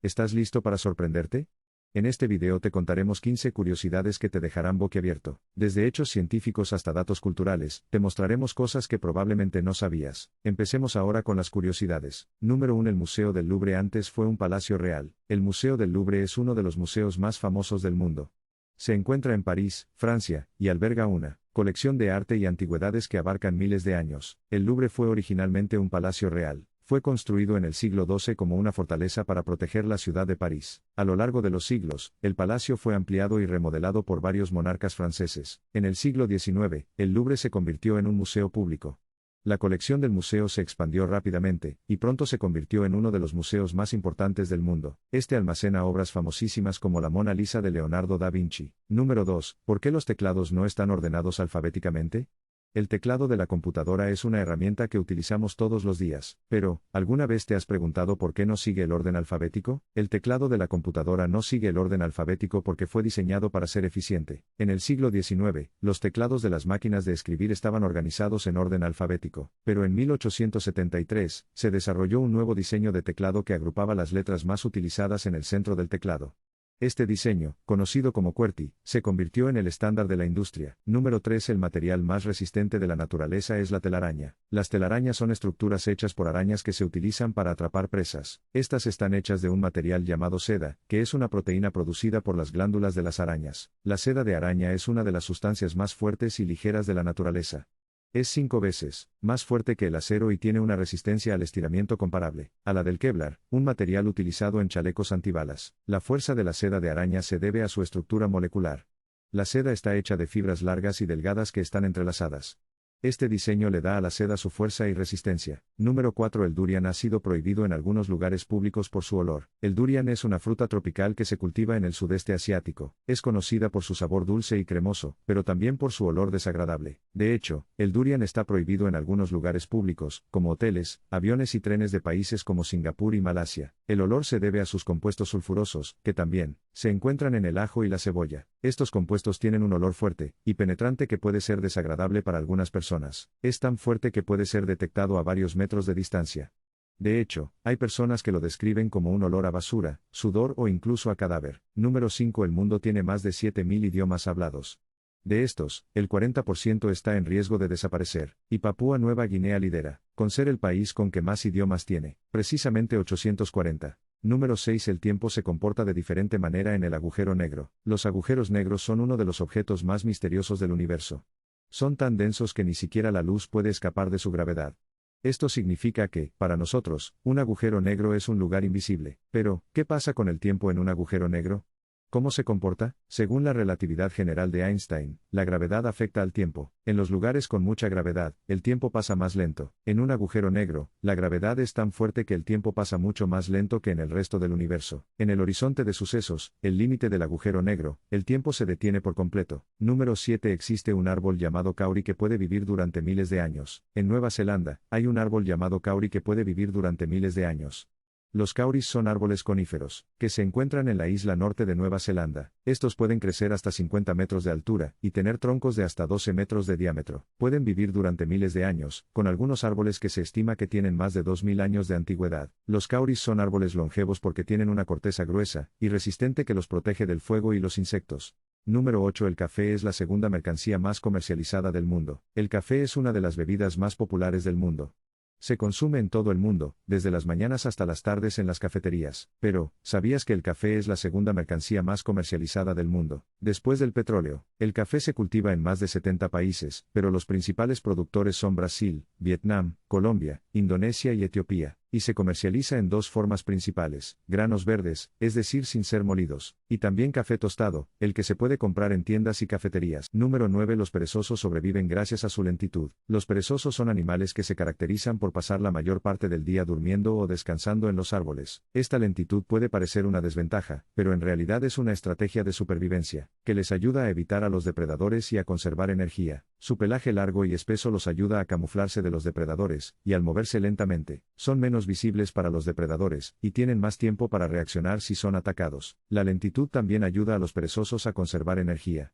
¿Estás listo para sorprenderte? En este video te contaremos 15 curiosidades que te dejarán boquiabierto. Desde hechos científicos hasta datos culturales, te mostraremos cosas que probablemente no sabías. Empecemos ahora con las curiosidades. Número 1. El Museo del Louvre antes fue un palacio real. El Museo del Louvre es uno de los museos más famosos del mundo. Se encuentra en París, Francia, y alberga una colección de arte y antigüedades que abarcan miles de años. El Louvre fue originalmente un palacio real. Fue construido en el siglo XII como una fortaleza para proteger la ciudad de París. A lo largo de los siglos, el palacio fue ampliado y remodelado por varios monarcas franceses. En el siglo XIX, el Louvre se convirtió en un museo público. La colección del museo se expandió rápidamente, y pronto se convirtió en uno de los museos más importantes del mundo. Este almacena obras famosísimas como la Mona Lisa de Leonardo da Vinci. Número 2. ¿Por qué los teclados no están ordenados alfabéticamente? El teclado de la computadora es una herramienta que utilizamos todos los días, pero, ¿alguna vez te has preguntado por qué no sigue el orden alfabético? El teclado de la computadora no sigue el orden alfabético porque fue diseñado para ser eficiente. En el siglo XIX, los teclados de las máquinas de escribir estaban organizados en orden alfabético, pero en 1873, se desarrolló un nuevo diseño de teclado que agrupaba las letras más utilizadas en el centro del teclado. Este diseño, conocido como QWERTY, se convirtió en el estándar de la industria. Número 3. El material más resistente de la naturaleza es la telaraña. Las telarañas son estructuras hechas por arañas que se utilizan para atrapar presas. Estas están hechas de un material llamado seda, que es una proteína producida por las glándulas de las arañas. La seda de araña es una de las sustancias más fuertes y ligeras de la naturaleza. Es 5 veces más fuerte que el acero y tiene una resistencia al estiramiento comparable a la del Kevlar, un material utilizado en chalecos antibalas. La fuerza de la seda de araña se debe a su estructura molecular. La seda está hecha de fibras largas y delgadas que están entrelazadas. Este diseño le da a la seda su fuerza y resistencia. Número 4. El durian ha sido prohibido en algunos lugares públicos por su olor. El durian es una fruta tropical que se cultiva en el sudeste asiático. Es conocida por su sabor dulce y cremoso, pero también por su olor desagradable. De hecho, el durian está prohibido en algunos lugares públicos, como hoteles, aviones y trenes de países como Singapur y Malasia. El olor se debe a sus compuestos sulfurosos, que también se encuentran en el ajo y la cebolla. Estos compuestos tienen un olor fuerte y penetrante que puede ser desagradable para algunas personas. Es tan fuerte que puede ser detectado a varios metros de distancia. De hecho, hay personas que lo describen como un olor a basura, sudor o incluso a cadáver. Número 5. El mundo tiene más de 7.000 idiomas hablados. De estos, el 40% está en riesgo de desaparecer, y Papúa Nueva Guinea lidera, con ser el país con que más idiomas tiene, precisamente 840. Número 6. El tiempo se comporta de diferente manera en el agujero negro. Los agujeros negros son uno de los objetos más misteriosos del universo. Son tan densos que ni siquiera la luz puede escapar de su gravedad. Esto significa que, para nosotros, un agujero negro es un lugar invisible. Pero, ¿qué pasa con el tiempo en un agujero negro? ¿Cómo se comporta? Según la relatividad general de Einstein, la gravedad afecta al tiempo. En los lugares con mucha gravedad, el tiempo pasa más lento. En un agujero negro, la gravedad es tan fuerte que el tiempo pasa mucho más lento que en el resto del universo. En el horizonte de sucesos, el límite del agujero negro, el tiempo se detiene por completo. Número 7. Existe un árbol llamado kauri que puede vivir durante miles de años. En Nueva Zelanda, hay un árbol llamado kauri que puede vivir durante miles de años. Los kauris son árboles coníferos, que se encuentran en la isla norte de Nueva Zelanda. Estos pueden crecer hasta 50 metros de altura, y tener troncos de hasta 12 metros de diámetro. Pueden vivir durante miles de años, con algunos árboles que se estima que tienen más de 2000 años de antigüedad. Los kauris son árboles longevos porque tienen una corteza gruesa, y resistente que los protege del fuego y los insectos. Número 8. El café es la segunda mercancía más comercializada del mundo. El café es una de las bebidas más populares del mundo. Se consume en todo el mundo, desde las mañanas hasta las tardes en las cafeterías. Pero, ¿sabías que el café es la segunda mercancía más comercializada del mundo? Después del petróleo, el café se cultiva en más de 70 países, pero los principales productores son Brasil, Vietnam, Colombia, Indonesia y Etiopía, y se comercializa en dos formas principales: granos verdes, es decir sin ser molidos, y también café tostado, el que se puede comprar en tiendas y cafeterías. Número 9. Los perezosos sobreviven gracias a su lentitud. Los perezosos son animales que se caracterizan por pasar la mayor parte del día durmiendo o descansando en los árboles. Esta lentitud puede parecer una desventaja, pero en realidad es una estrategia de supervivencia, que les ayuda a evitar a los depredadores y a conservar energía. Su pelaje largo y espeso los ayuda a camuflarse de los depredadores, y al moverse lentamente, son menos visibles para los depredadores, y tienen más tiempo para reaccionar si son atacados. La lentitud también ayuda a los perezosos a conservar energía.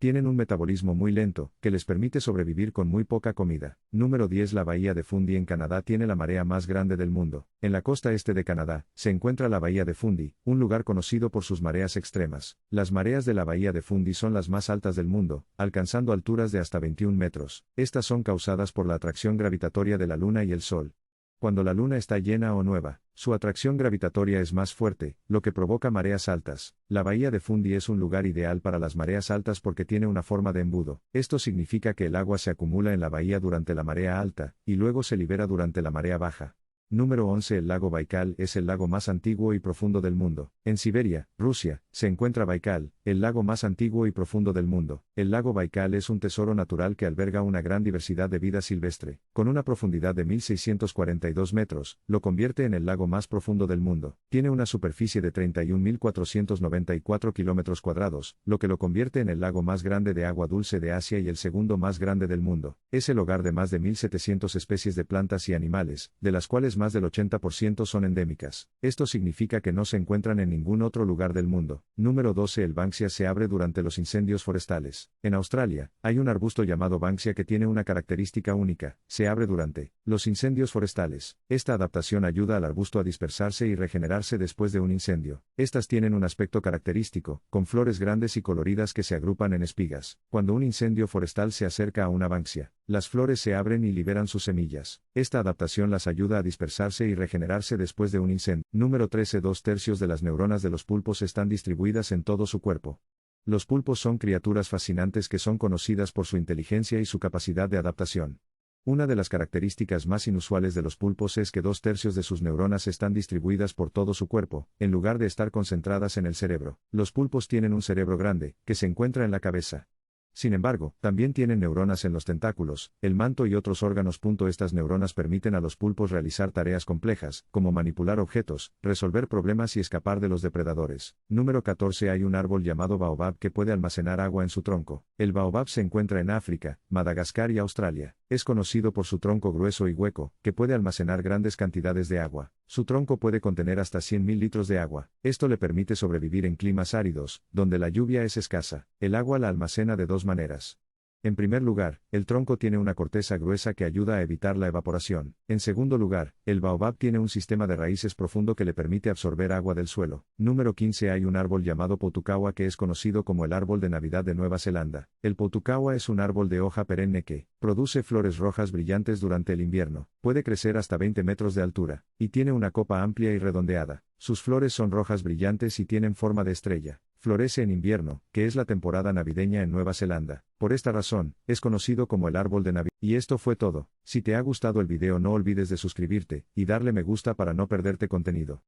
Tienen un metabolismo muy lento, que les permite sobrevivir con muy poca comida. Número 10. La bahía de Fundy en Canadá tiene la marea más grande del mundo. En la costa este de Canadá, se encuentra la bahía de Fundy, un lugar conocido por sus mareas extremas. Las mareas de la bahía de Fundy son las más altas del mundo, alcanzando alturas de hasta 21 metros. Estas son causadas por la atracción gravitatoria de la Luna y el Sol. Cuando la Luna está llena o nueva, su atracción gravitatoria es más fuerte, lo que provoca mareas altas. La bahía de Fundy es un lugar ideal para las mareas altas porque tiene una forma de embudo. Esto significa que el agua se acumula en la bahía durante la marea alta, y luego se libera durante la marea baja. Número 11. El lago Baikal es el lago más antiguo y profundo del mundo. En Siberia, Rusia, se encuentra Baikal, el lago más antiguo y profundo del mundo. El lago Baikal es un tesoro natural que alberga una gran diversidad de vida silvestre. Con una profundidad de 1642 metros, lo convierte en el lago más profundo del mundo. Tiene una superficie de 31.494 kilómetros cuadrados, lo que lo convierte en el lago más grande de agua dulce de Asia y el segundo más grande del mundo. Es el hogar de más de 1.700 especies de plantas y animales, de las cuales más del 80% son endémicas. Esto significa que no se encuentran en ningún otro lugar del mundo. Número 12. El Banksia se abre durante los incendios forestales. En Australia, hay un arbusto llamado Banksia que tiene una característica única: se abre durante los incendios forestales. Esta adaptación ayuda al arbusto a dispersarse y regenerarse después de un incendio. Estas tienen un aspecto característico, con flores grandes y coloridas que se agrupan en espigas. Cuando un incendio forestal se acerca a una Banksia, las flores se abren y liberan sus semillas. Esta adaptación las ayuda a dispersarse y regenerarse después de un incendio. Número 13. 2/3 de las neuronas de los pulpos están distribuidas en todo su cuerpo. Los pulpos son criaturas fascinantes que son conocidas por su inteligencia y su capacidad de adaptación. Una de las características más inusuales de los pulpos es que 2/3 de sus neuronas están distribuidas por todo su cuerpo, en lugar de estar concentradas en el cerebro. Los pulpos tienen un cerebro grande, que se encuentra en la cabeza. Sin embargo, también tienen neuronas en los tentáculos, el manto y otros órganos. Estas neuronas permiten a los pulpos realizar tareas complejas, como manipular objetos, resolver problemas y escapar de los depredadores. Número 14. Hay un árbol llamado baobab que puede almacenar agua en su tronco. El baobab se encuentra en África, Madagascar y Australia. Es conocido por su tronco grueso y hueco, que puede almacenar grandes cantidades de agua. Su tronco puede contener hasta 100.000 litros de agua. Esto le permite sobrevivir en climas áridos, donde la lluvia es escasa. El agua la almacena de dos maneras. En primer lugar, el tronco tiene una corteza gruesa que ayuda a evitar la evaporación. En segundo lugar, el baobab tiene un sistema de raíces profundo que le permite absorber agua del suelo. Número 15. Hay un árbol llamado potukawa que es conocido como el árbol de Navidad de Nueva Zelanda. El potukawa es un árbol de hoja perenne que produce flores rojas brillantes durante el invierno. Puede crecer hasta 20 metros de altura, y tiene una copa amplia y redondeada. Sus flores son rojas brillantes y tienen forma de estrella. Florece en invierno, que es la temporada navideña en Nueva Zelanda. Por esta razón, es conocido como el árbol de Navidad. Y esto fue todo. Si te ha gustado el video, no olvides de suscribirte y darle me gusta para no perderte contenido.